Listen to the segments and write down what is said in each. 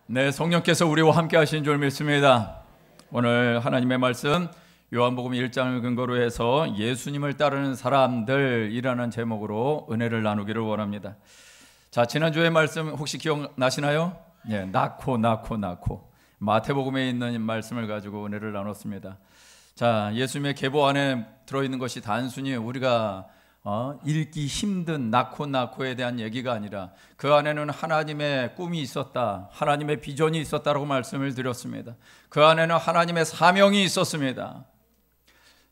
네, 성령께서 우리와 함께 하신 줄 믿습니다. 오늘 하나님의 말씀 요한복음 1장을 근거로 해서 예수님을 따르는 사람들이라는 제목으로 은혜를 나누기를 원합니다. 자, 지난주의 말씀 혹시 기억나시나요? 네, 낳고 마태복음에 있는 말씀을 가지고 은혜를 나눴습니다. 자, 예수님의 계보 안에 들어있는 것이 단순히 우리가 읽기 힘든 낳고에 대한 얘기가 아니라 그 안에는 하나님의 꿈이 있었다, 하나님의 비전이 있었다라고 말씀을 드렸습니다. 그 안에는 하나님의 사명이 있었습니다.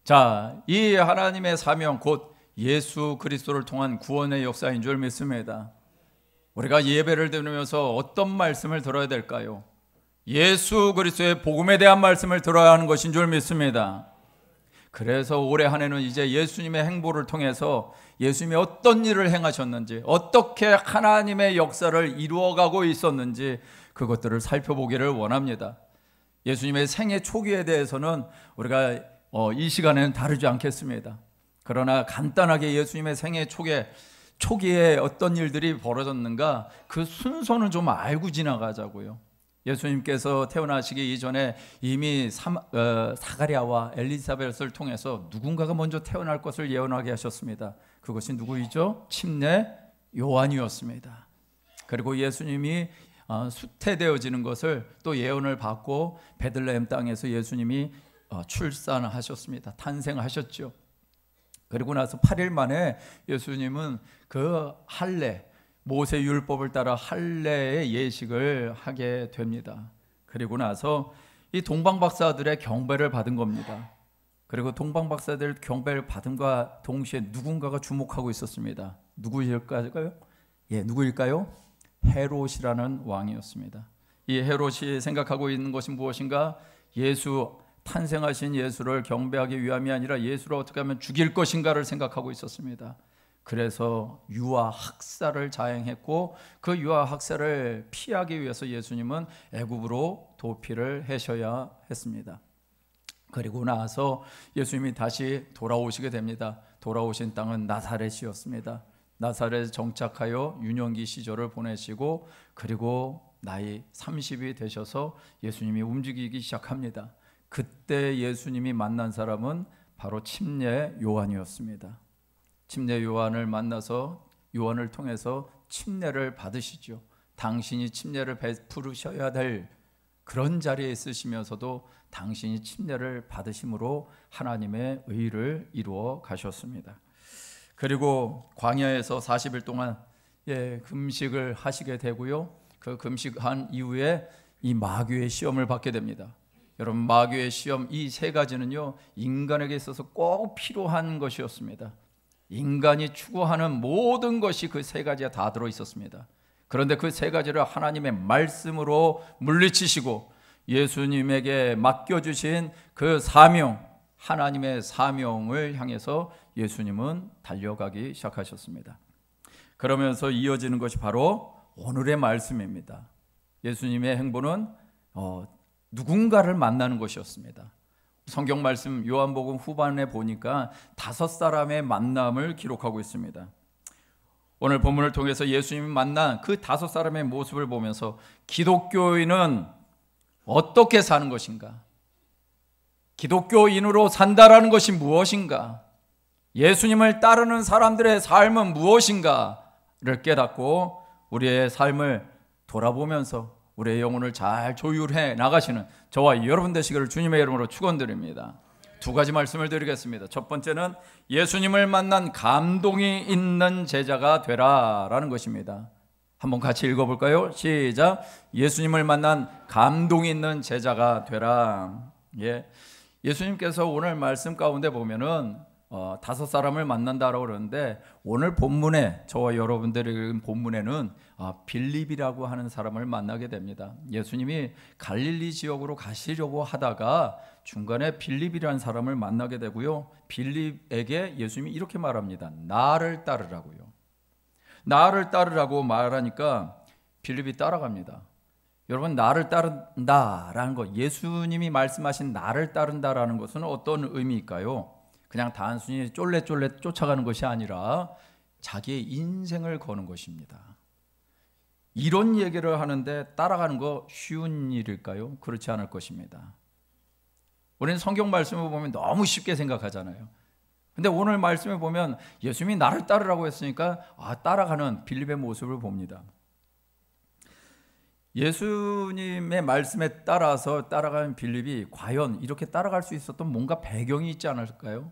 자, 이 하나님의 사명 곧 예수 그리스도를 통한 구원의 역사인 줄 믿습니다. 우리가 예배를 드리면서 어떤 말씀을 들어야 될까요? 예수 그리스도의 복음에 대한 말씀을 들어야 하는 것인 줄 믿습니다. 그래서 올해 한 해는 이제 예수님의 행보를 통해서 예수님이 어떤 일을 행하셨는지, 어떻게 하나님의 역사를 이루어가고 있었는지 그것들을 살펴보기를 원합니다. 예수님의 생애 초기에 대해서는 우리가 이 시간에는 다루지 않겠습니다. 그러나 간단하게 예수님의 생애 초기에 어떤 일들이 벌어졌는가 그 순서는 좀 알고 지나가자고요. 예수님께서 태어나시기 이전에 이미 사가랴와 엘리사벳을 통해서 누군가가 먼저 태어날 것을 예언하게 하셨습니다. 그것이 누구이죠? 침례 요한이었습니다. 그리고 예수님이 수태되어지는 것을 또 예언을 받고 베들레헴 땅에서 예수님이 출산하셨습니다. 탄생하셨죠. 그리고 나서 8일 만에 예수님은 그 할례, 모세 율법을 따라 할례의 예식을 하게 됩니다. 그리고 나서 이 동방박사들의 경배를 받은 겁니다. 그리고 동방박사들 경배를 받음과 동시에 누군가가 주목하고 있었습니다. 누구일까요? 누구일까요? 헤롯이라는 왕이었습니다. 이 헤롯이 생각하고 있는 것이 무엇인가? 탄생하신 예수를 경배하기 위함이 아니라 예수를 어떻게 하면 죽일 것인가를 생각하고 있었습니다. 그래서 유아 학살을 자행했고 그 유아 학살을 피하기 위해서 예수님은 애굽으로 도피를 하셔야 했습니다. 그리고 나서 예수님이 다시 돌아오시게 됩니다. 돌아오신 땅은 나사렛이었습니다. 나사렛에 정착하여 유년기 시절을 보내시고 그리고 나이 30이 되셔서 예수님이 움직이기 시작합니다. 그때 예수님이 만난 사람은 바로 침례 요한이었습니다. 침례 요한을 만나서 요한을 통해서 침례를 받으시죠. 당신이 침례를 베푸셔야 될 그런 자리에 있으시면서도 당신이 침례를 받으심으로 하나님의 의를 이루어 가셨습니다. 그리고 광야에서 40일 동안 금식을 하시게 되고요. 그 금식한 이후에 이 마귀의 시험을 받게 됩니다. 여러분, 마귀의 시험 이 세 가지는요 인간에게 있어서 꼭 필요한 것이었습니다. 인간이 추구하는 모든 것이 그 세 가지에 다 들어 있었습니다. 그런데 그 세 가지를 하나님의 말씀으로 물리치시고 예수님에게 맡겨주신 그 사명, 하나님의 사명을 향해서 예수님은 달려가기 시작하셨습니다. 그러면서 이어지는 것이 바로 오늘의 말씀입니다. 예수님의 행보는 누군가를 만나는 것이었습니다. 성경 말씀 요한복음 후반에 보니까 5사람의 만남을 기록하고 있습니다. 오늘 본문을 통해서 예수님이 만난 그 5사람의 모습을 보면서 기독교인은 어떻게 사는 것인가? 기독교인으로 산다라는 것이 무엇인가? 예수님을 따르는 사람들의 삶은 무엇인가를 깨닫고 우리의 삶을 돌아보면서 우리의 영혼을 잘 조율해 나가시는 저와 여러분 되시기를 주님의 이름으로 축원드립니다. 2가지 말씀을 드리겠습니다. 첫 번째는 예수님을 만난 감동이 있는 제자가 되라라는 것입니다. 한번 같이 읽어볼까요? 시작. 예수님을 만난 감동이 있는 제자가 되라. 예수님께서 오늘 말씀 가운데 보면은 5사람을 만난다라고 그러는데 오늘 본문에 저와 여러분들이 읽은 본문에는 빌립이라고 하는 사람을 만나게 됩니다. 예수님이 갈릴리 지역으로 가시려고 하다가 중간에 빌립이라는 사람을 만나게 되고요. 빌립에게 예수님이 이렇게 말합니다. 나를 따르라고요. 나를 따르라고 말하니까 빌립이 따라갑니다. 여러분, 나를 따른다라는 것, 예수님이 말씀하신 나를 따른다라는 것은 어떤 의미일까요? 그냥 단순히 쫄래쫄래 쫓아가는 것이 아니라 자기의 인생을 거는 것입니다. 이런 얘기를 하는데 따라가는 거 쉬운 일일까요? 그렇지 않을 것입니다. 우리는 성경 말씀을 보면 너무 쉽게 생각하잖아요. 근데 오늘 말씀에 보면 예수님이 나를 따르라고 했으니까 따라가는 빌립의 모습을 봅니다. 예수님의 말씀에 따라서 따라가는 빌립이 과연 이렇게 따라갈 수 있었던 뭔가 배경이 있지 않을까요?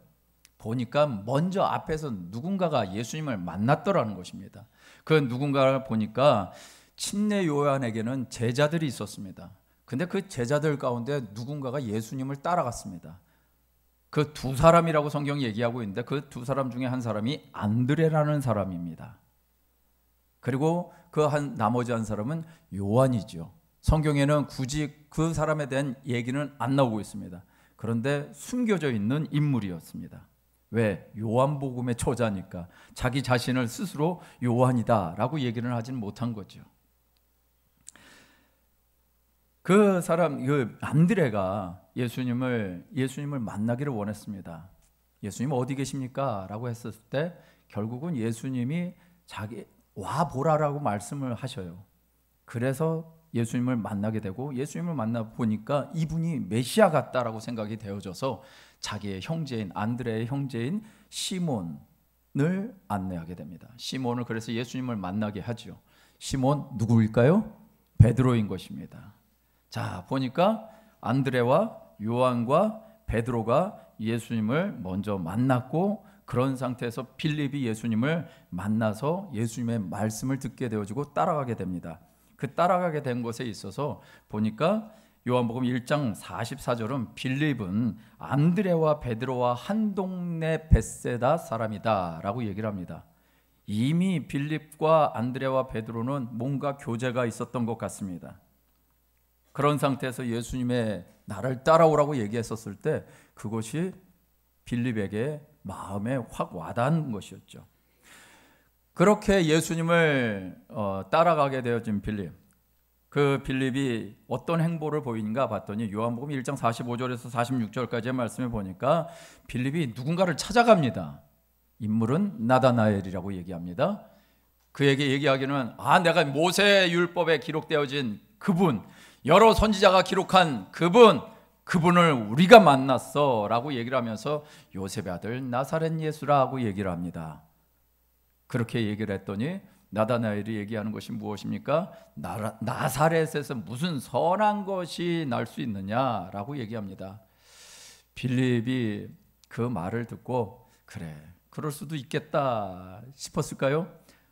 보니까 먼저 앞에서 누군가가 예수님을 만났더라는 것입니다. 그 누군가를 보니까 침례 요한에게는 제자들이 있었습니다. 근데 그 제자들 가운데 누군가가 예수님을 따라갔습니다. 그 두 사람이라고 성경이 얘기하고 있는데 그 두 사람 중에 한 사람이 안드레라는 사람입니다. 그리고 나머지 한 사람은 요한이죠. 성경에는 굳이 그 사람에 대한 얘기는 안 나오고 있습니다. 그런데 숨겨져 있는 인물이었습니다. 왜? 요한복음의 저자니까 자기 자신을 스스로 요한이다라고 얘기를 하지는 못한 거죠. 그 안드레가 예수님을 만나기를 원했습니다. 예수님 어디 계십니까? 라고 했을 때 결국은 예수님이 와 보라라고 말씀을 하셔요. 그래서 예수님을 만나게 되고 예수님을 만나 보니까 이분이 메시아 같다라고 생각이 되어져서 자기의 형제인 안드레의 형제인 시몬을 안내하게 됩니다. 시몬을 그래서 예수님을 만나게 하죠. 시몬 누구일까요? 베드로인 것입니다. 자, 보니까 안드레와 요한과 베드로가 예수님을 먼저 만났고 그런 상태에서 빌립이 예수님을 만나서 예수님의 말씀을 듣게 되어지고 따라가게 됩니다. 그 따라가게 된 것에 있어서 보니까 요한복음 1장 44절은 빌립은 안드레와 베드로와 한 동네 벳세다 사람이다 라고 얘기를 합니다. 이미 빌립과 안드레와 베드로는 뭔가 교제가 있었던 것 같습니다. 그런 상태에서 예수님의 나를 따라오라고 얘기했었을 때 그것이 빌립에게 마음에 확 와닿은 것이었죠. 그렇게 예수님을 따라가게 되어진 빌립, 그 빌립이 어떤 행보를 보이는가 봤더니 요한복음 1장 45절에서 46절까지의 말씀을 보니까 빌립이 누군가를 찾아갑니다. 인물은 나다나엘이라고 얘기합니다. 그에게 얘기하기는 내가 모세 율법에 기록되어진 그분, 여러 선지자가 기록한 그분을 우리가 만났어 라고 얘기를 하면서 요셉의 아들 나사렛 예수라고 얘기를 합니다. 그렇게 얘기를 했더니 나다나엘이 얘기하는 것이 무엇입니까? 나사렛에서 무슨 선한 것이 날 수 있느냐라고 얘기합니다. 빌립이 그 말을 듣고 그래, 그럴 수도 있겠다 싶었을까요?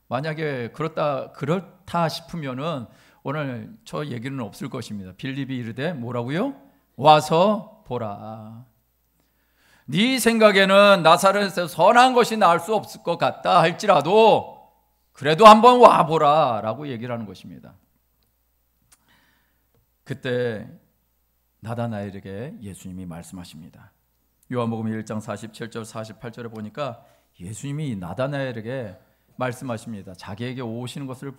만약에 그렇다 싶으면은 오늘 저 얘기는 없을 것입니다. 빌립이 이르되 뭐라고요? 와서 보라. 네 생각에는 나사렛에서 선한 것이 나올 수 없을 것 같다 할지라도 그래도 한번 와보라 라고 얘기를 하는 것입니다. 그때 나다나엘에게 예수님이 말씀하십니다. 요한복음 1장 47절 48절에 보니까 예수님이 나다나엘에게 말씀하십니다. 자기에게 오시는 것을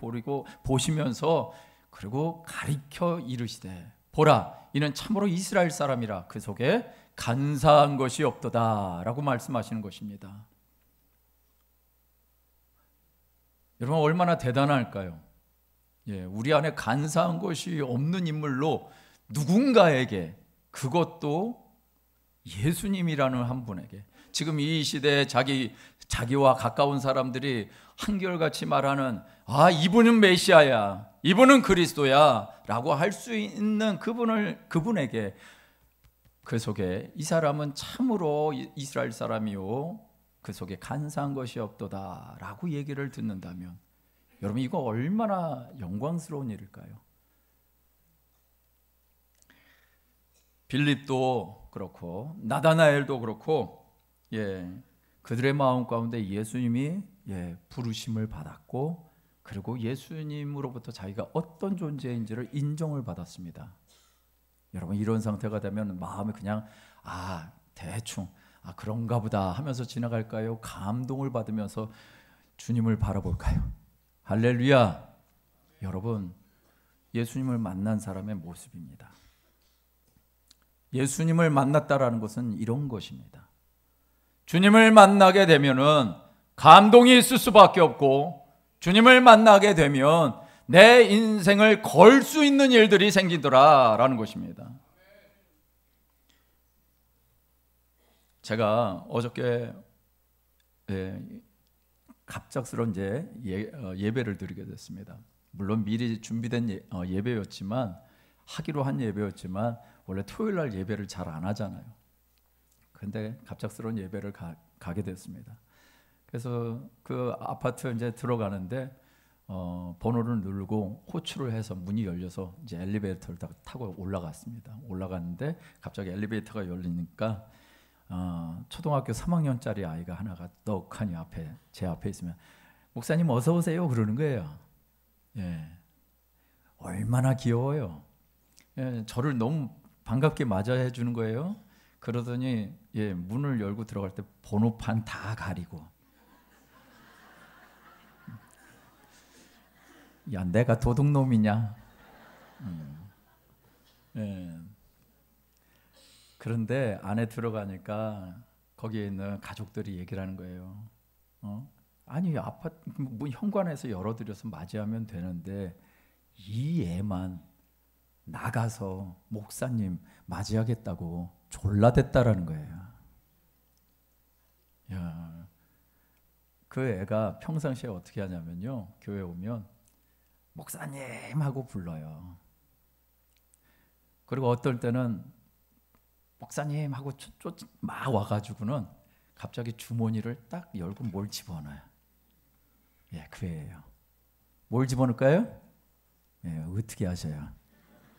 보시면서 그리고 가리켜 이르시되 보라, 이는 참으로 이스라엘 사람이라 그 속에 간사한 것이 없도다 라고 말씀하시는 것입니다. 여러분 얼마나 대단할까요? 우리 안에 간사한 것이 없는 인물로 누군가에게, 그것도 예수님이라는 한 분에게, 지금 이 시대에 자기와 가까운 사람들이 한결같이 말하는 이분은 메시아야, 이분은 그리스도야 라고 할 수 있는 그분에게 그 속에 이 사람은 참으로 이스라엘 사람이요 그 속에 간사한 것이 없도다 라고 얘기를 듣는다면 여러분 이거 얼마나 영광스러운 일일까요? 빌립도 그렇고 나다나엘도 그렇고 그들의 마음 가운데 예수님이 부르심을 받았고 그리고 예수님으로부터 자기가 어떤 존재인지를 인정을 받았습니다. 여러분 이런 상태가 되면 마음이 그냥 대충 그런가 보다 하면서 지나갈까요? 감동을 받으면서 주님을 바라볼까요? 할렐루야. 여러분 예수님을 만난 사람의 모습입니다. 예수님을 만났다라는 것은 이런 것입니다. 주님을 만나게 되면은 감동이 있을 수밖에 없고 주님을 만나게 되면 내 인생을 걸 수 있는 일들이 생기더라라는 것입니다. 제가 어저께 갑작스러운 예배를 드리게 됐습니다. 물론 미리 준비된 예배였지만, 하기로 한 예배였지만 원래 토요일 날 예배를 잘 안 하잖아요. 근데 갑작스러운 예배를 가게 됐습니다. 그래서 그 아파트 이제 들어가는데 번호를 누르고 호출을 해서 문이 열려서 이제 엘리베이터를 타고 올라갔습니다. 올라갔는데 갑자기 엘리베이터가 열리니까 초등학교 3학년짜리 아이가 하나가 떡하니 제 앞에 있으면 목사님 어서 오세요 그러는 거예요. 예, 얼마나 귀여워요. 예, 저를 너무 반갑게 맞이해 주는 거예요. 그러더니 문을 열고 들어갈 때 번호판 다 가리고, 야 내가 도둑놈이냐. 예. 그런데 안에 들어가니까 거기에 있는 가족들이 얘기를 하는 거예요. 아니 아파트 문 현관에서 열어드려서 맞이하면 되는데 이 애만 나가서 목사님 맞이하겠다고 졸라댔다라는 거예요. 야, 그 애가 평상시에 어떻게 하냐면요, 교회 오면 목사님 하고 불러요. 그리고 어떨 때는 목사님 하고 막 와가지고는 갑자기 주머니를 딱 열고 뭘 집어넣어요. 예, 그 애예요. 뭘 집어넣을까요? 예, 어떻게 하셔요?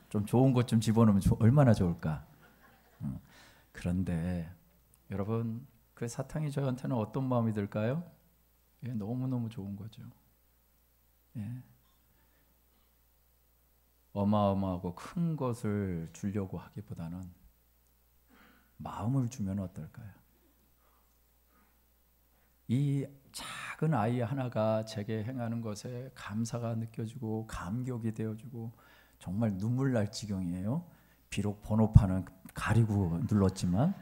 좀 좋은 것 좀 집어넣으면 얼마나 좋을까? 그런데 여러분, 그 사탕이 저한테는 어떤 마음이 들까요? 예, 너무너무 좋은 거죠. 예. 어마어마하고 큰 것을 주려고 하기보다는 마음을 주면 어떨까요? 이 작은 아이 하나가 제게 행하는 것에 감사가 느껴지고 감격이 되어지고 정말 눈물 날 지경이에요. 비록 번호판은 가리고 눌렀지만,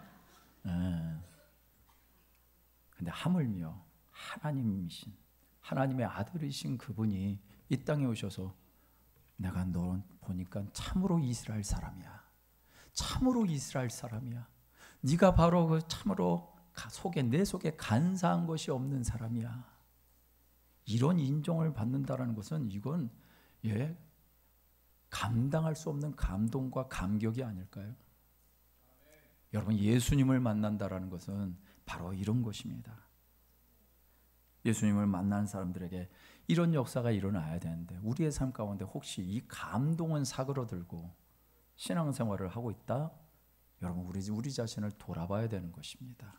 근데 하물며 하나님이신, 하나님의 아들이신 그분이 이 땅에 오셔서 내가 너 보니까 참으로 이스라엘 사람이야. 참으로 이스라엘 사람이야. 네가 바로 그 참으로 내 속에 간사한 것이 없는 사람이야. 이런 인정을 받는다라는 것은 이건 감당할 수 없는 감동과 감격이 아닐까요? 여러분, 예수님을 만난다라는 것은 바로 이런 것입니다. 예수님을 만난 사람들에게 이런 역사가 일어나야 되는데 우리의 삶 가운데 혹시 이 감동은 사그러들고 신앙생활을 하고 있다? 여러분, 우리 자신을 돌아봐야 되는 것입니다.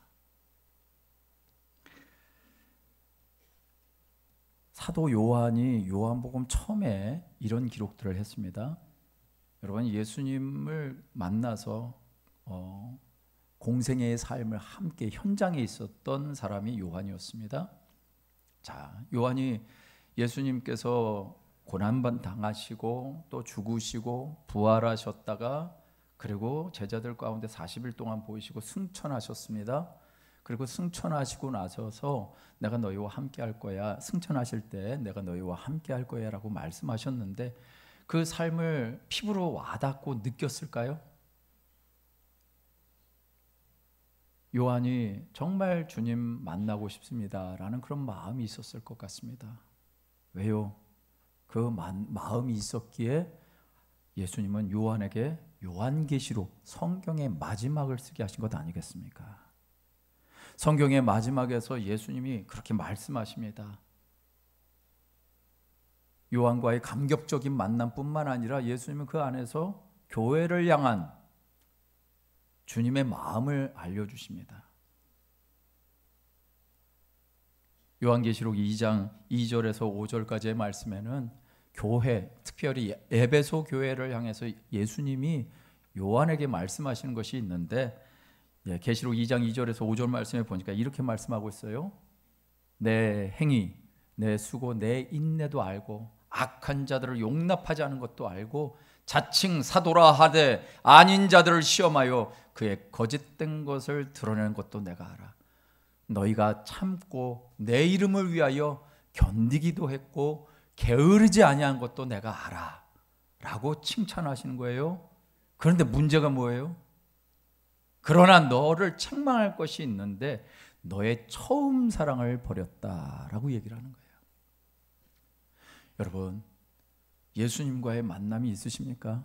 사도 요한이 요한복음 처음에 이런 기록들을 했습니다. 여러분, 예수님을 만나서 공생애의 삶을 함께 현장에 있었던 사람이 요한이었습니다. 자, 요한이 예수님께서 고난만 당하시고 또 죽으시고 부활하셨다가 그리고 제자들 가운데 40일 동안 보이시고 승천하셨습니다. 그리고 승천하시고 나서서 내가 너희와 함께 할 거야. 승천하실 때 내가 너희와 함께 할 거야 라고 말씀하셨는데 그 삶을 피부로 와닿고 느꼈을까요? 요한이 정말 주님 만나고 싶습니다 라는 그런 마음이 있었을 것 같습니다. 왜요? 그 마음이 있었기에 예수님은 요한에게 요한계시록, 성경의 마지막을 쓰게 하신 것 아니겠습니까? 성경의 마지막에서 예수님이 그렇게 말씀하십니다. 요한과의 감격적인 만남뿐만 아니라 예수님은 그 안에서 교회를 향한 주님의 마음을 알려주십니다. 요한계시록 2장 2절에서 5절까지의 말씀에는 교회, 특별히 에베소 교회를 향해서 예수님이 요한에게 말씀하시는 것이 있는데, 계시록 2장 2절에서 5절 말씀에 보니까 이렇게 말씀하고 있어요. 내 행위, 내 수고, 내 인내도 알고 악한 자들을 용납하지 않은 것도 알고 자칭 사도라 하되 아닌 자들을 시험하여 그의 거짓된 것을 드러내는 것도 내가 알아. 너희가 참고 내 이름을 위하여 견디기도 했고 게으르지 아니한 것도 내가 알아 라고 칭찬하시는 거예요. 그런데 문제가 뭐예요? 그러나 너를 책망할 것이 있는데 너의 처음 사랑을 버렸다라고 얘기를 하는 거예요. 여러분, 예수님과의 만남이 있으십니까?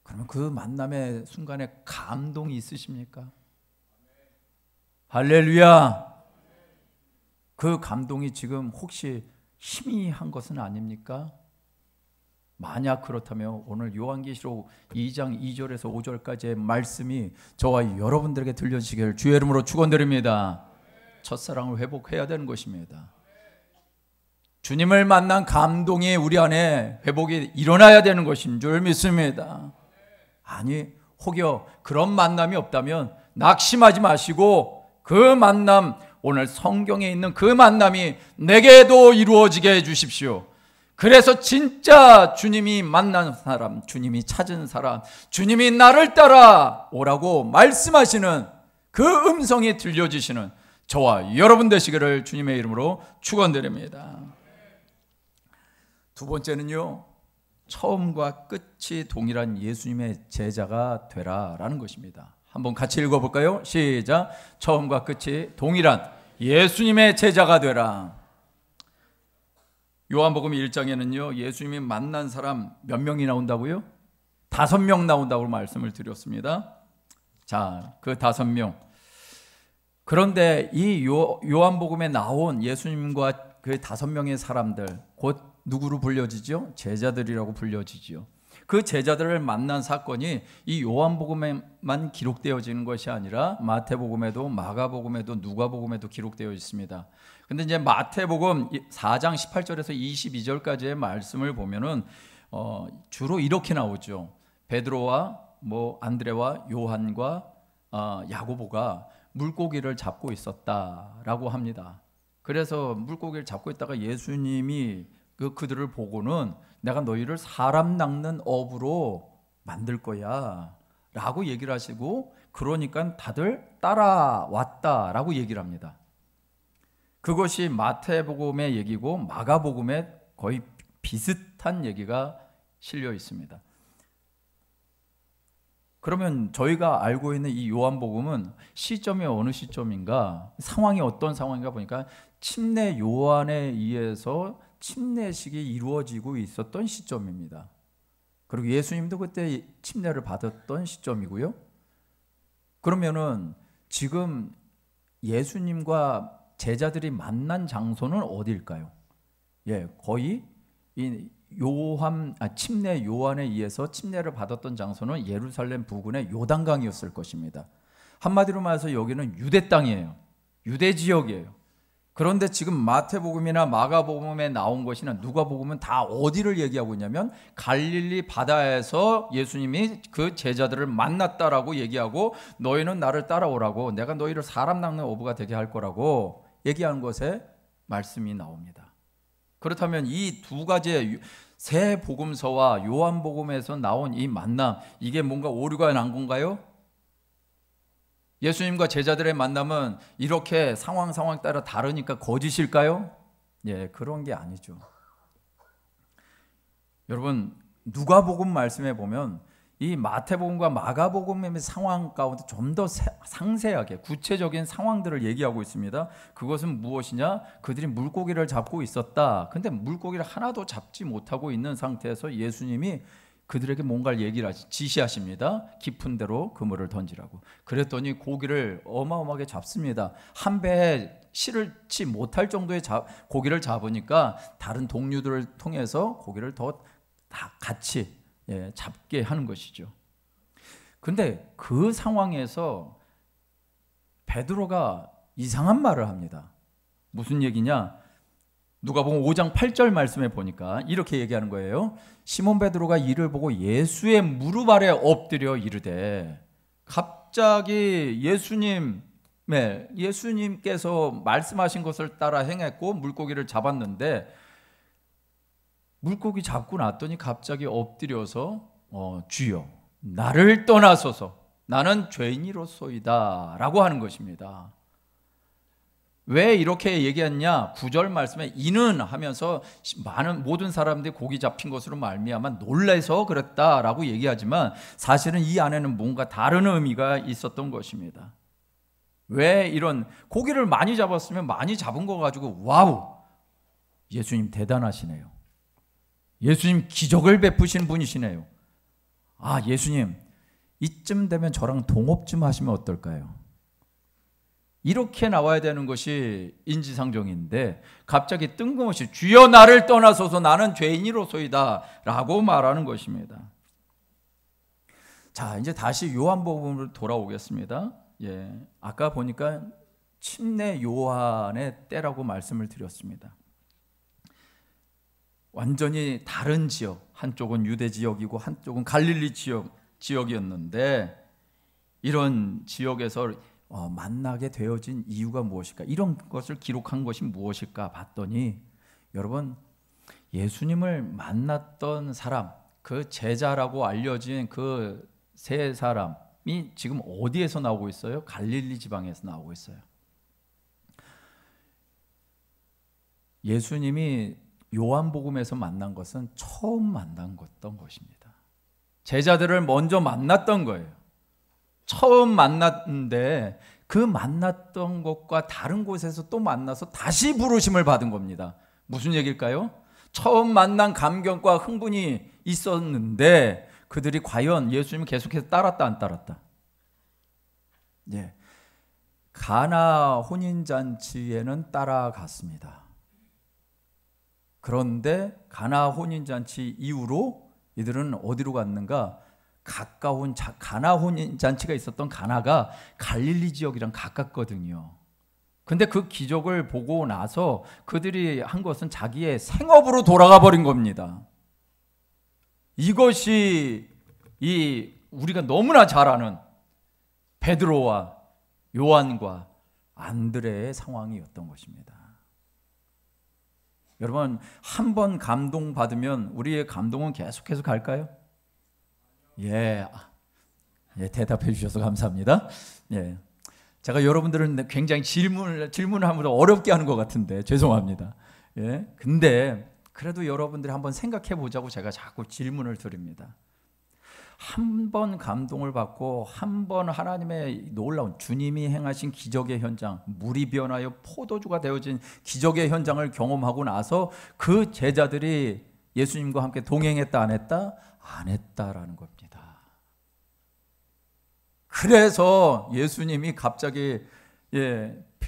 그러면 그 만남의 순간에 감동이 있으십니까? 할렐루야! 그 감동이 지금 혹시 희미한 것은 아닙니까? 만약 그렇다면 오늘 요한계시록 2장 2절에서 5절까지의 말씀이 저와 여러분들에게 들려지기를 주의 이름으로 축원드립니다. 첫사랑을 회복해야 되는 것입니다. 주님을 만난 감동이 우리 안에 회복이 일어나야 되는 것인 줄 믿습니다. 아니, 혹여 그런 만남이 없다면 낙심하지 마시고 그 만남, 오늘 성경에 있는 그 만남이 내게도 이루어지게 해주십시오. 그래서 진짜 주님이 만난 사람, 주님이 찾은 사람, 주님이 나를 따라 오라고 말씀하시는 그 음성이 들려지시는 저와 여러분 되시기를 주님의 이름으로 축원드립니다. 두 번째는요, 처음과 끝이 동일한 예수님의 제자가 되라라는 것입니다. 한번 같이 읽어볼까요? 시작. 처음과 끝이 동일한 예수님의 제자가 되라. 요한복음 1장에는요 예수님이 만난 사람 몇 명이 나온다고요? 5명 나온다고 말씀을 드렸습니다. 자, 그 5명. 그런데 이 요한복음에 나온 예수님과 그 5명의 사람들, 곧 누구로 불려지죠? 제자들이라고 불려지죠. 그 제자들을 만난 사건이 이 요한복음에만 기록되어지는 것이 아니라 마태복음에도 마가복음에도 누가복음에도 기록되어 있습니다. 근데 이제 마태복음 4장 18절에서 22절까지의 말씀을 보면은 주로 이렇게 나오죠. 베드로와 안드레와 요한과 야고보가 물고기를 잡고 있었다라고 합니다. 그래서 물고기를 잡고 있다가 예수님이 그들을 보고는 내가 너희를 사람 낚는 어부로 만들 거야 라고 얘기를 하시고, 그러니까 다들 따라왔다라고 얘기를 합니다. 그것이 마태복음의 얘기고 마가복음에 거의 비슷한 얘기가 실려 있습니다. 그러면 저희가 알고 있는 이 요한복음은 시점이 어느 시점인가, 상황이 어떤 상황인가 보니까 침례 요한에 의해서 침례식이 이루어지고 있었던 시점입니다. 그리고 예수님도 그때 침례를 받았던 시점이고요. 그러면은 지금 예수님과 제자들이 만난 장소는 어디일까요? 거의 이 침례 요한에 의해서 침례를 받았던 장소는 예루살렘 부근의 요단강이었을 것입니다. 한마디로 말해서 여기는 유대 땅이에요. 유대 지역이에요. 그런데 지금 마태복음이나 마가복음에 나온 것이나 누가복음은 다 어디를 얘기하고 있냐면 갈릴리 바다에서 예수님이 그 제자들을 만났다라고 얘기하고, 너희는 나를 따라오라고, 내가 너희를 사람 낚는 어부가 되게 할 거라고 얘기하는 것에 말씀이 나옵니다. 그렇다면 이 두 가지의 세 복음서와 요한복음에서 나온 이 만남, 이게 뭔가 오류가 난 건가요? 예수님과 제자들의 만남은 이렇게 상황 따라 다르니까 거짓일까요? 그런 게 아니죠. 여러분, 누가복음 말씀에 보면 이 마태복음과 마가복음의 상황 가운데 좀 더 상세하게 구체적인 상황들을 얘기하고 있습니다. 그것은 무엇이냐? 그들이 물고기를 잡고 있었다. 근데 물고기를 하나도 잡지 못하고 있는 상태에서 예수님이 그들에게 뭔가를 지시하십니다. 깊은 데로 그물을 던지라고. 그랬더니 고기를 어마어마하게 잡습니다. 한 배에 실을치 못할 정도의 고기를 잡으니까 다른 동료들을 통해서 고기를 더 다 같이 잡게 하는 것이죠. 근데 그 상황에서 베드로가 이상한 말을 합니다. 무슨 얘기냐? 누가복음 5장 8절 말씀에 보니까 이렇게 얘기하는 거예요. 시몬 베드로가 이를 보고 예수의 무릎 아래 엎드려 이르되, 갑자기 예수님께서 말씀하신 것을 따라 행했고 물고기를 잡았는데, 물고기 잡고 났더니 갑자기 엎드려서 주여 나를 떠나소서 나는 죄인이로소이다 라고 하는 것입니다. 왜 이렇게 얘기했냐? 9절 말씀에 이는 하면서 모든 사람들이 고기 잡힌 것으로 말미암아 놀라서 그랬다라고 얘기하지만 사실은 이 안에는 뭔가 다른 의미가 있었던 것입니다. 왜 이런 고기를 많이 잡았으면 많이 잡은 거 가지고 와우, 예수님 대단하시네요. 예수님 기적을 베푸신 분이시네요. 아, 예수님 이쯤 되면 저랑 동업 좀 하시면 어떨까요? 이렇게 나와야 되는 것이 인지상정인데 갑자기 뜬금없이 주여 나를 떠나소서 나는 죄인이로소이다 라고 말하는 것입니다. 자, 이제 다시 요한복음으로 돌아오겠습니다. 아까 보니까 침례 요한의 때라고 말씀을 드렸습니다. 완전히 다른 지역, 한쪽은 유대 지역이고 한쪽은 갈릴리 지역이었는데 이런 지역에서 만나게 되어진 이유가 무엇일까? 이런 것을 기록한 것이 무엇일까 봤더니 여러분, 예수님을 만났던 사람, 그 제자라고 알려진 그 세 사람이 지금 어디에서 나오고 있어요? 갈릴리 지방에서 나오고 있어요. 예수님이 요한복음에서 만난 것은 처음 만났던 것입니다. 제자들을 먼저 만났던 거예요. 처음 만났는데 그 만났던 것과 다른 곳에서 또 만나서 다시 부르심을 받은 겁니다. 무슨 얘기일까요? 처음 만난 감격과 흥분이 있었는데 그들이 과연 예수님을 계속해서 따랐다 안 따랐다? 가나 혼인잔치에는 따라갔습니다. 그런데 가나 혼인잔치 이후로 이들은 어디로 갔는가? 가까운 가나 혼인잔치가 있었던 가나가 갈릴리 지역이랑 가깝거든요. 근데 그 기적을 보고 나서 그들이 한 것은 자기의 생업으로 돌아가 버린 겁니다. 이것이 우리가 너무나 잘 아는 베드로와 요한과 안드레의 상황이었던 것입니다. 여러분, 한 번 감동받으면 우리의 감동은 계속해서 갈까요? 대답해 주셔서 감사합니다. 제가 여러분들은 굉장히 질문을 하면 어렵게 하는 것 같은데 죄송합니다. 근데 그래도 여러분들이 한번 생각해 보자고 제가 자꾸 질문을 드립니다. 한 번 감동을 받고 한 번 하나님의 놀라운 주님이 행하신 기적의 현장, 물이 변하여 포도주가 되어진 기적의 현장을 경험하고 나서 그 제자들이 예수님과 함께 동행했다 안 했다? 안 했다라는 겁니다. 그래서 예수님이 갑자기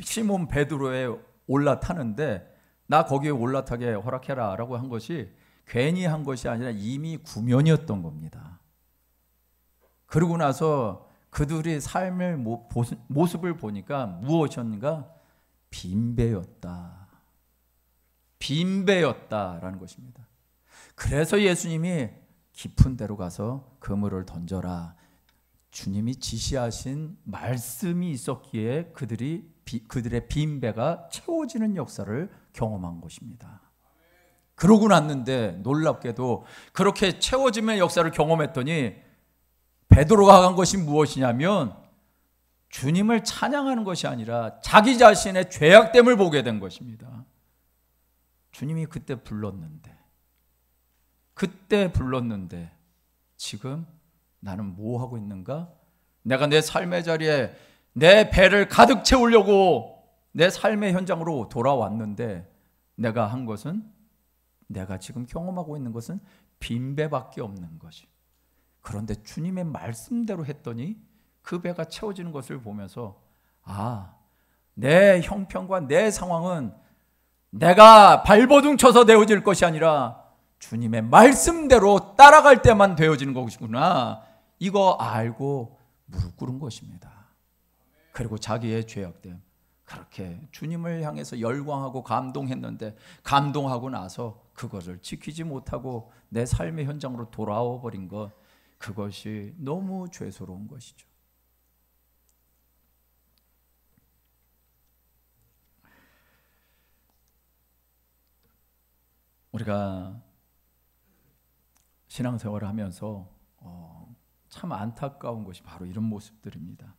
시몬 베드로에 올라타는데 나 거기에 올라타게 허락해라 라고 한 것이 괜히 한 것이 아니라 이미 구면이었던 겁니다. 그러고 나서 그들의 삶의 모습을 보니까 무엇이었는가? 빈배였다라는 것입니다. 그래서 예수님이 깊은 데로 가서 그물을 던져라. 주님이 지시하신 말씀이 있었기에 그들의 빈배가 채워지는 역사를 경험한 것입니다. 그러고 났는데 놀랍게도 그렇게 채워짐의 역사를 경험했더니 베드로가 한 것이 무엇이냐면 주님을 찬양하는 것이 아니라 자기 자신의 죄악됨을 보게 된 것입니다. 주님이 그때 불렀는데 지금 나는 뭐 하고 있는가? 내가 내 삶의 자리에 내 배를 가득 채우려고 내 삶의 현장으로 돌아왔는데 내가 한 것은, 내가 지금 경험하고 있는 것은 빈배밖에 없는 것이. 그런데 주님의 말씀대로 했더니 그 배가 채워지는 것을 보면서 내 형편과 내 상황은 내가 발버둥 쳐서 되어질 것이 아니라 주님의 말씀대로 따라갈 때만 되어지는 것이구나. 이거 알고 무릎 꿇은 것입니다. 그리고 자기의 죄악됨, 그렇게 주님을 향해서 열광하고 감동했는데 감동하고 나서 그것을 지키지 못하고 내 삶의 현장으로 돌아와 버린 것, 그것이 너무 죄스러운 것이죠. 우리가 신앙생활을 하면서 참 안타까운 것이 바로 이런 모습들입니다.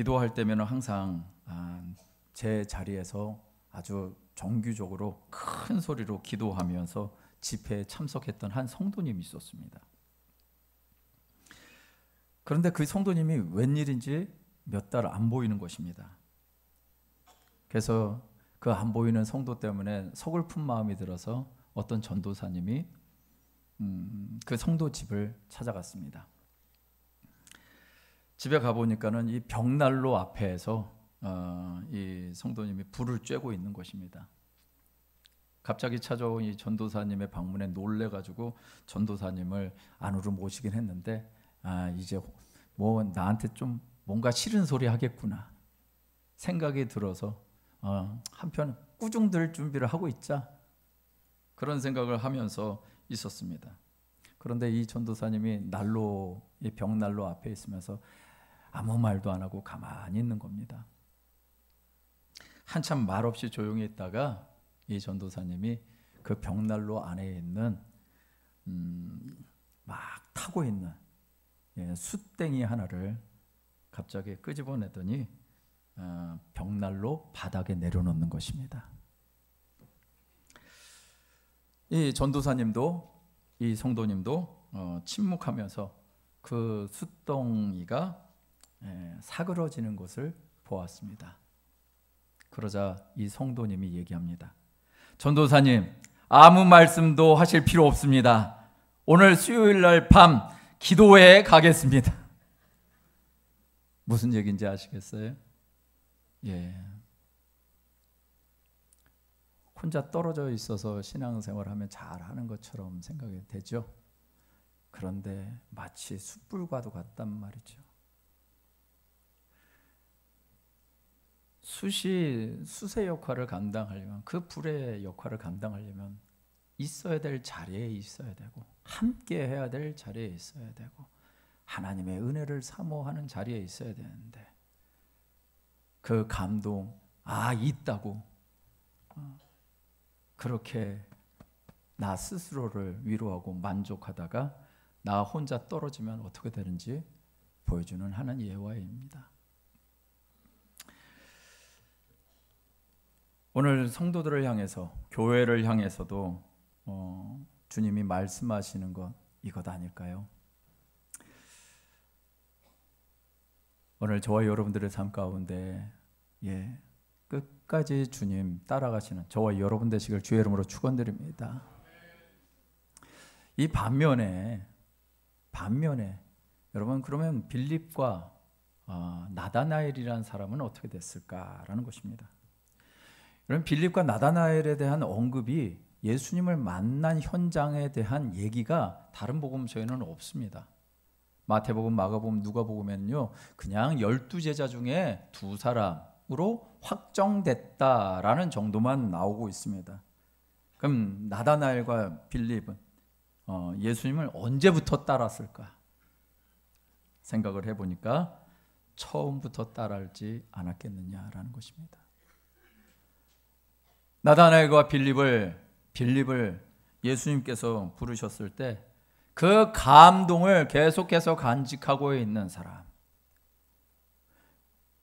기도할 때면 항상 제 자리에서 아주 정규적으로 큰 소리로 기도하면서 집회에 참석했던 한 성도님이 있었습니다. 그런데 그 성도님이 웬일인지 몇 달 안 보이는 것입니다. 그래서 그 안 보이는 성도 때문에 서글픈 마음이 들어서 어떤 전도사님이 그 성도 집을 찾아갔습니다. 집에 가보니까는 이 벽난로 앞에서 이 성도님이 불을 쬐고 있는 것입니다. 갑자기 찾아온 이 전도사님의 방문에 놀래가지고 전도사님을 안으로 모시긴 했는데 이제 뭐 나한테 좀 뭔가 싫은 소리 하겠구나 생각이 들어서 한편 꾸중들 준비를 하고 있자 그런 생각을 하면서 있었습니다. 그런데 이 전도사님이 이 벽난로 앞에 있으면서 아무 말도 안 하고 가만히 있는 겁니다. 한참 말없이 조용히 있다가 이 전도사님이 그 벽난로 안에 있는 막 타고 있는 숯땡이 하나를 갑자기 끄집어내더니 벽난로 바닥에 내려놓는 것입니다. 이 전도사님도 이 성도님도 침묵하면서 그 숯덩이가 사그러지는 것을 보았습니다. 그러자 이 성도님이 얘기합니다. 전도사님, 아무 말씀도 하실 필요 없습니다. 오늘 수요일 날 밤 기도회에 가겠습니다. 무슨 얘기인지 아시겠어요? 혼자 떨어져 있어서 신앙생활하면 잘하는 것처럼 생각이 되죠. 그런데 마치 숯불과도 같단 말이죠. 숯의 역할을 감당하려면, 그 불의 역할을 감당하려면 있어야 될 자리에 있어야 되고 함께 해야 될 자리에 있어야 되고 하나님의 은혜를 사모하는 자리에 있어야 되는데 그 감동 있다고 그렇게 나 스스로를 위로하고 만족하다가 나 혼자 떨어지면 어떻게 되는지 보여주는 하나님 예화입니다. 오늘 성도들을 향해서, 교회를 향해서도 주님이 말씀하시는 것 이것 아닐까요? 오늘 저와 여러분들의 삶 가운데 끝까지 주님 따라가시는 저와 여러분 되시길 주의 이름으로 축원드립니다. 이 반면에 여러분, 그러면 빌립과 나다나엘이라는 사람은 어떻게 됐을까라는 것입니다. 여러분, 빌립과 나다나엘에 대한 언급이 예수님을 만난 현장에 대한 얘기가 다른 복음서에는 없습니다. 마태복음, 마가복음, 누가복음에는요 그냥 12제자 중에 2사람으로 확정됐다라는 정도만 나오고 있습니다. 그럼 나다나엘과 빌립은 예수님을 언제부터 따랐을까 생각을 해보니까 처음부터 따라하지 않았겠느냐라는 것입니다. 나다나엘과 빌립을 예수님께서 부르셨을 때 그 감동을 계속해서 간직하고 있는 사람,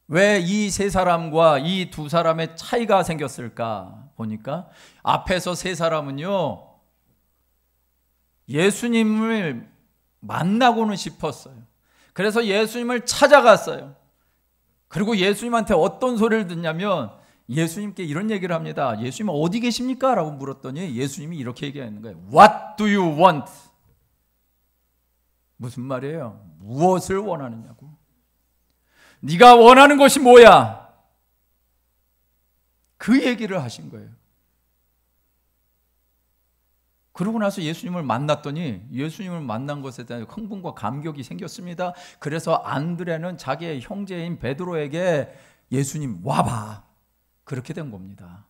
왜 이 세 사람과 이 두 사람의 차이가 생겼을까 보니까 앞에서 세 사람은요 예수님을 만나고는 싶었어요. 그래서 예수님을 찾아갔어요. 그리고 예수님한테 어떤 소리를 듣냐면 예수님께 이런 얘기를 합니다. 예수님 어디 계십니까? 라고 물었더니 예수님이 이렇게 얘기하는 거예요. What do you want? 무슨 말이에요? 무엇을 원하느냐고. 네가 원하는 것이 뭐야? 그 얘기를 하신 거예요. 그러고 나서 예수님을 만났더니 예수님을 만난 것에 대한 흥분과 감격이 생겼습니다. 그래서 안드레는 자기의 형제인 베드로에게 예수님 와봐. 그렇게 된 겁니다.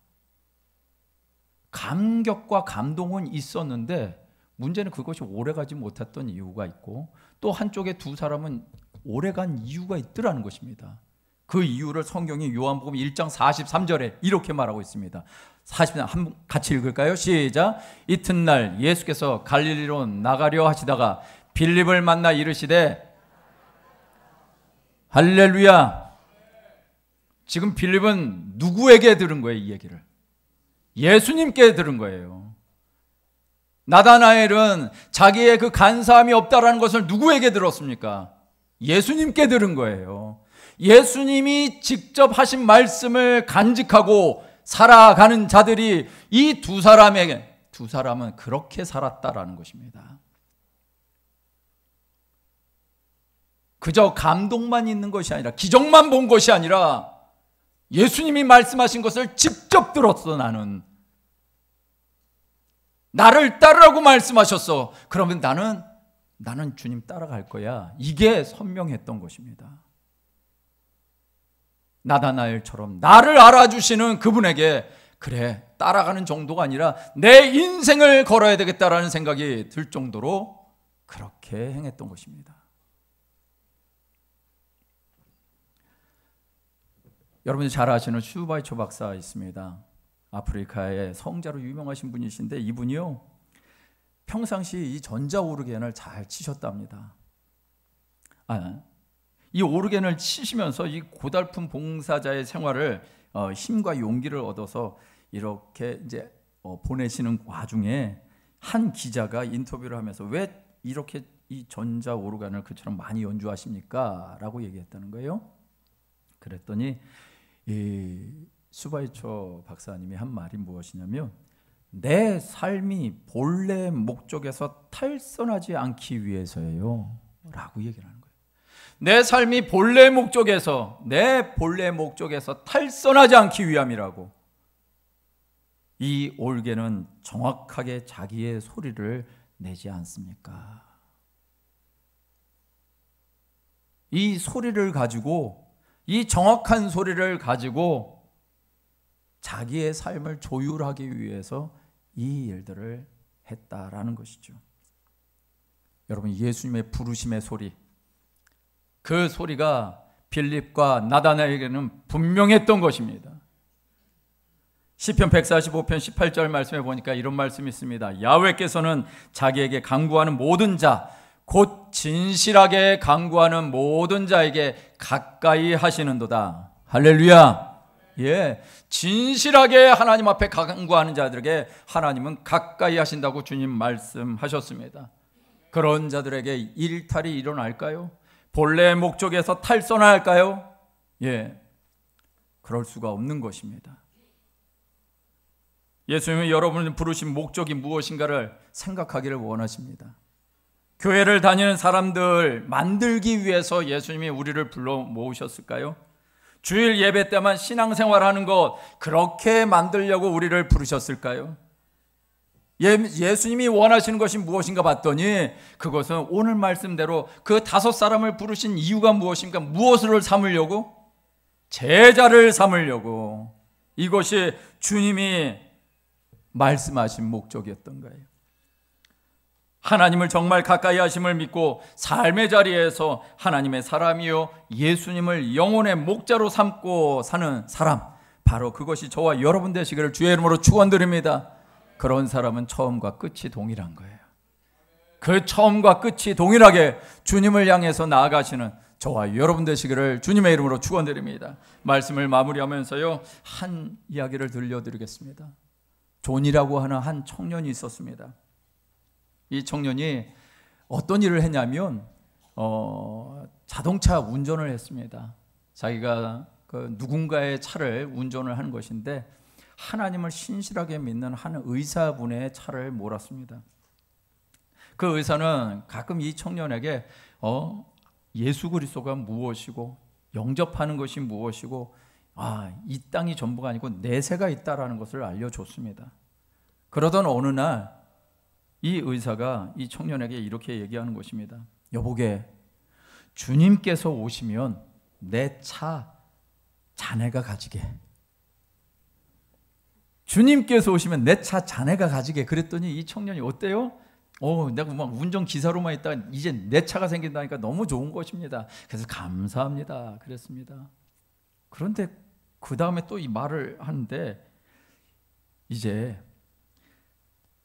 감격과 감동은 있었는데 문제는 그것이 오래가지 못했던 이유가 있고 또 한쪽에 두 사람은 오래간 이유가 있더라는 것입니다. 그 이유를 성경이 요한복음 1장 43절에 이렇게 말하고 있습니다. 40절 같이 읽을까요? 시작. 이튿날 예수께서 갈릴리로 나가려 하시다가 빌립을 만나 이르시되 할렐루야 지금 빌립은 누구에게 들은 거예요? 이 얘기를 예수님께 들은 거예요. 나다나엘은 자기의 그 간사함이 없다라는 것을 누구에게 들었습니까? 예수님께 들은 거예요. 예수님이 직접 하신 말씀을 간직하고 살아가는 자들이 이 두 사람은 그렇게 살았다라는 것입니다. 그저 감동만 있는 것이 아니라, 기적만 본 것이 아니라 예수님이 말씀하신 것을 직접 들었어. 나를 따르라고 말씀하셨어. 그러면 나는 주님 따라갈 거야. 이게 선명했던 것입니다. 나다나엘처럼 나를 알아주시는 그분에게 그래, 따라가는 정도가 아니라 내 인생을 걸어야 되겠다라는 생각이 들 정도로 그렇게 행했던 것입니다. 여러분이 잘 아시는 슈바이처 박사 있습니다. 아프리카의 성자로 유명하신 분이신데, 이분이요 평상시 이 전자오르겐을 잘 치셨답니다. 이 오르겐을 치시면서 이 고달픈 봉사자의 생활을 힘과 용기를 얻어서 이렇게 이제 보내시는 와중에 한 기자가 인터뷰를 하면서 왜 이렇게 이 전자 오르간을 그처럼 많이 연주하십니까? 라고 얘기했다는 거예요. 그랬더니 이 슈바이처 박사님이 한 말이 무엇이냐면, 내 삶이 본래 목적에서 탈선하지 않기 위해서예요 라고 얘기를 하는 거예요. 내 삶이 본래 목적에서 탈선하지 않기 위함이라고. 이 올게는 정확하게 자기의 소리를 내지 않습니까? 이 소리를 가지고, 이 정확한 소리를 가지고 자기의 삶을 조율하기 위해서 이 일들을 했다라는 것이죠. 여러분, 예수님의 부르심의 소리, 그 소리가 빌립과 나다나엘에게는 분명했던 것입니다. 시편 145편 18절 말씀에 보니까 이런 말씀이 있습니다. 야훼께서는 자기에게 간구하는 모든 자, 곧 진실하게 간구하는 모든 자에게 가까이 하시는도다. 할렐루야. 예, 진실하게 하나님 앞에 간구하는 자들에게 하나님은 가까이 하신다고 주님 말씀하셨습니다. 그런 자들에게 일탈이 일어날까요? 본래 목적에서 탈선할까요? 예, 그럴 수가 없는 것입니다. 예수님은 여러분을 부르신 목적이 무엇인가를 생각하기를 원하십니다. 교회를 다니는 사람들 만들기 위해서 예수님이 우리를 불러 모으셨을까요? 주일 예배 때만 신앙생활하는 것, 그렇게 만들려고 우리를 부르셨을까요? 예수님이 원하시는 것이 무엇인가 봤더니 그것은 오늘 말씀대로 그 5사람을 부르신 이유가 무엇인가? 무엇을 삼으려고? 제자를 삼으려고. 이것이 주님이 말씀하신 목적이었던 거예요. 하나님을 정말 가까이 하심을 믿고 삶의 자리에서 하나님의 사람이요 예수님을 영혼의 목자로 삼고 사는 사람, 바로 그것이 저와 여러분 되시기를 주의 이름으로 축원드립니다. 그런 사람은 처음과 끝이 동일한 거예요. 그 처음과 끝이 동일하게 주님을 향해서 나아가시는 저와 여러분 되시기를 주님의 이름으로 축원드립니다. 말씀을 마무리하면서요, 한 이야기를 들려드리겠습니다. 존이라고 하는 한 청년이 있었습니다. 이 청년이 어떤 일을 했냐면 자동차 운전을 했습니다. 자기가 그 누군가의 차를 운전을 하는 것인데 하나님을 신실하게 믿는 한 의사분의 차를 몰았습니다. 그 의사는 가끔 이 청년에게 예수 그리스도가 무엇이고 영접하는 것이 무엇이고 이 땅이 전부가 아니고 내세가 있다라는 것을 알려줬습니다. 그러던 어느 날 이 의사가 이 청년에게 이렇게 얘기하는 것입니다. 여보게, 주님께서 오시면 내 차 자네가 가지게. 주님께서 오시면 내 차 자네가 가지게. 그랬더니 이 청년이 어때요? 내가 막 운전기사로만 있다가 이제 내 차가 생긴다니까 너무 좋은 것입니다. 그래서 감사합니다 그랬습니다. 그런데 그 다음에 또 이 말을 하는데, 이제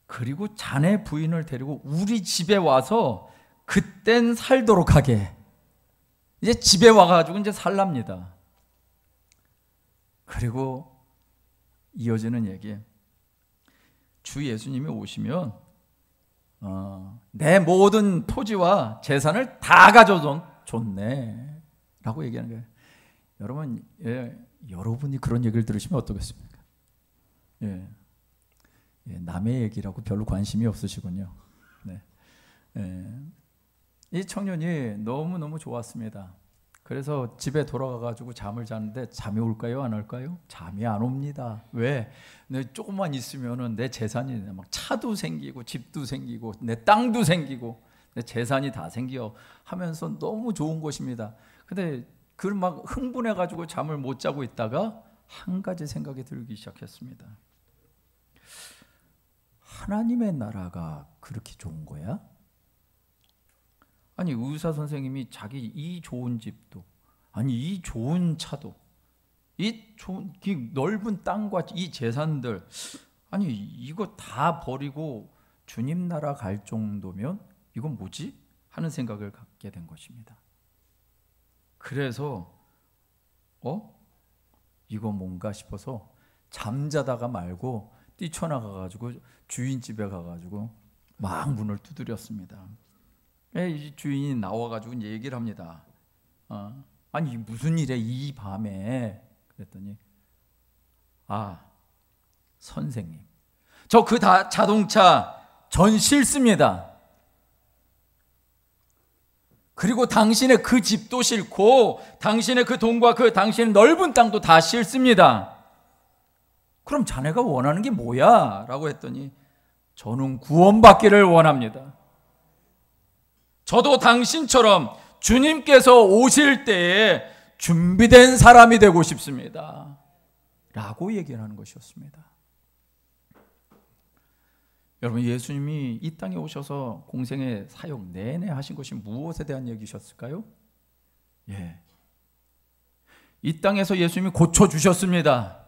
그리고 자네 부인을 데리고 우리 집에 와서 그땐 살도록 하게. 이제 집에 와가지고 이제 살랍니다. 그리고 이어지는 얘기, 주 예수님이 오시면 내 모든 토지와 재산을 다 가져줬네 라고 얘기하는 거예요. 여러분, 여러분이 그런 얘기를 들으시면 어떠겠습니까? 남의 얘기라고 별로 관심이 없으시군요. 이 청년이 너무너무 좋았습니다. 그래서 집에 돌아가가지고 잠을 자는데 잠이 올까요? 안 올까요? 잠이 안 옵니다. 왜? 조금만 있으면은 내 재산이 막 차도 생기고 집도 생기고 내 땅도 생기고 내 재산이 다 생겨 하면서 너무 좋은 것입니다. 근데 그 막 흥분해가지고 잠을 못 자고 있다가 한 가지 생각이 들기 시작했습니다. 하나님의 나라가 그렇게 좋은 거야? 아니, 의사 선생님이 자기 이 좋은 집도, 아니 이 좋은 차도, 이 넓은 땅과 이 재산들, 아니 이거 다 버리고 주님 나라 갈 정도면 이건 뭐지? 하는 생각을 갖게 된 것입니다. 그래서 이거 뭔가 싶어서 잠자다가 말고 뛰쳐나가가지고 주인 집에 가가지고 막 문을 두드렸습니다. 이 주인이 나와가지고 얘기를 합니다. 아니 무슨 일에 이 밤에? 그랬더니 선생님, 저 그 자동차 전 싫습니다. 그리고 당신의 그 집도 싫고 당신의 그 돈과 그 당신의 넓은 땅도 다 싫습니다. 그럼 자네가 원하는 게 뭐야? 라고 했더니 저는 구원받기를 원합니다. 저도 당신처럼 주님께서 오실 때에 준비된 사람이 되고 싶습니다. 라고 얘기를 하는 것이었습니다. 여러분, 예수님이 이 땅에 오셔서 공생의 사역 내내 하신 것이 무엇에 대한 얘기셨을까요? 이 땅에서 예수님이 고쳐주셨습니다.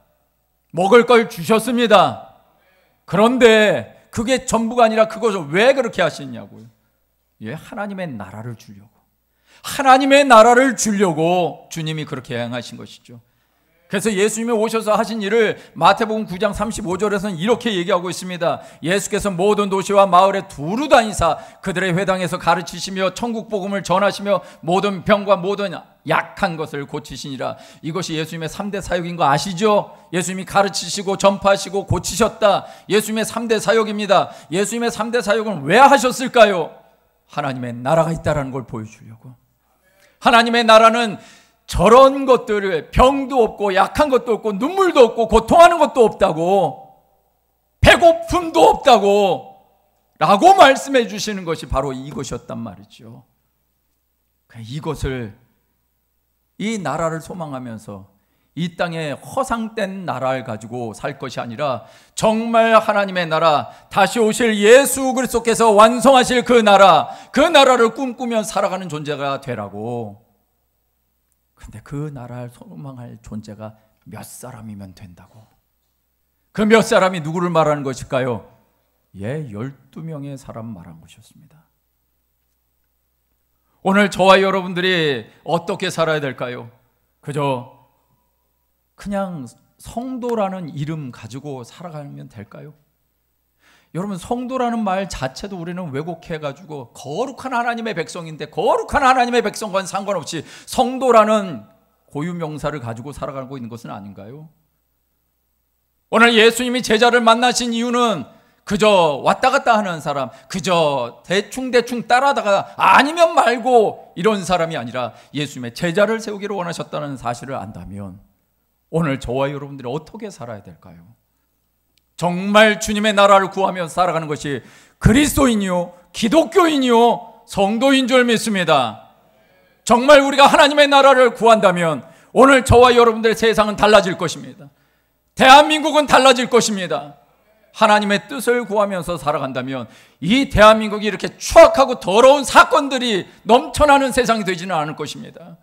먹을 걸 주셨습니다. 그런데 그게 전부가 아니라 그것을 왜 그렇게 하시냐고요. 하나님의 나라를 주려고. 하나님의 나라를 주려고 주님이 그렇게 행하신 것이죠. 그래서 예수님이 오셔서 하신 일을 마태복음 9장 35절에서는 이렇게 얘기하고 있습니다. 예수께서 모든 도시와 마을에 두루 다니사 그들의 회당에서 가르치시며 천국 복음을 전하시며 모든 병과 모든 약한 것을 고치시니라. 이것이 예수님의 3대 사역인 거 아시죠? 예수님이 가르치시고 전파하시고 고치셨다. 예수님의 3대 사역입니다. 예수님의 3대 사역은 왜 하셨을까요? 하나님의 나라가 있다는 걸 보여주려고. 하나님의 나라는 저런 것들을, 병도 없고 약한 것도 없고 눈물도 없고 고통하는 것도 없다고, 배고픔도 없다고 라고 말씀해 주시는 것이 바로 이것이었단 말이죠. 이것을, 이 나라를 소망하면서 이 땅에 허상된 나라를 가지고 살 것이 아니라 정말 하나님의 나라, 다시 오실 예수 그리스도께서 완성하실 그 나라를 꿈꾸며 살아가는 존재가 되라고. 근데 그 나라를 소망할 존재가 몇 사람이면 된다고. 그 몇 사람이 누구를 말하는 것일까요? 12명의 사람 말한 것이었습니다. 오늘 저와 여러분들이 어떻게 살아야 될까요? 그냥 성도라는 이름 가지고 살아가면 될까요? 여러분, 성도라는 말 자체도 우리는 왜곡해가지고 거룩한 하나님의 백성인데 거룩한 하나님의 백성과는 상관없이 성도라는 고유명사를 가지고 살아가고 있는 것은 아닌가요? 오늘 예수님이 제자를 만나신 이유는 그저 왔다 갔다 하는 사람, 그저 대충 따라다가 아니면 말고 이런 사람이 아니라 예수님의 제자를 세우기를 원하셨다는 사실을 안다면 오늘 저와 여러분들이 어떻게 살아야 될까요? 정말 주님의 나라를 구하며 살아가는 것이 그리스도인이요, 기독교인이요, 성도인 줄 믿습니다. 정말 우리가 하나님의 나라를 구한다면 오늘 저와 여러분들의 세상은 달라질 것입니다. 대한민국은 달라질 것입니다. 하나님의 뜻을 구하면서 살아간다면 이 대한민국이 이렇게 추악하고 더러운 사건들이 넘쳐나는 세상이 되지는 않을 것입니다.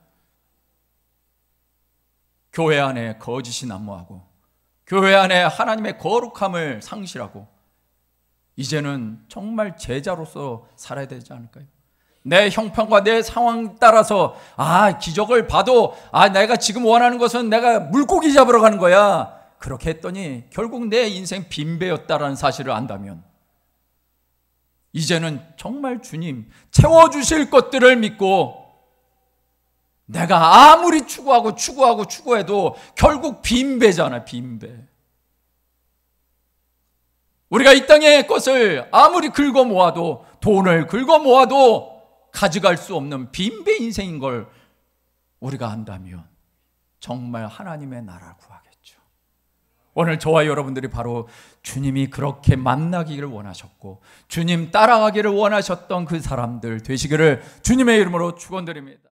교회 안에 거짓이 난무하고 교회 안에 하나님의 거룩함을 상실하고 이제는 정말 제자로서 살아야 되지 않을까요? 내 형편과 내 상황 따라서 기적을 봐도 내가 지금 원하는 것은 내가 물고기 잡으러 가는 거야, 그렇게 했더니 결국 내 인생 빈배였다라는 사실을 안다면 이제는 정말 주님 채워주실 것들을 믿고 내가 아무리 추구해도 결국 빈배잖아, 빈배. 우리가 이 땅의 것을 아무리 긁어 모아도, 돈을 긁어 모아도 가져갈 수 없는 빈배 인생인 걸 우리가 안다면 정말 하나님의 나라를 구하겠죠. 오늘 저와 여러분들이 바로 주님이 그렇게 만나기를 원하셨고 주님 따라가기를 원하셨던 그 사람들 되시기를 주님의 이름으로 축원드립니다.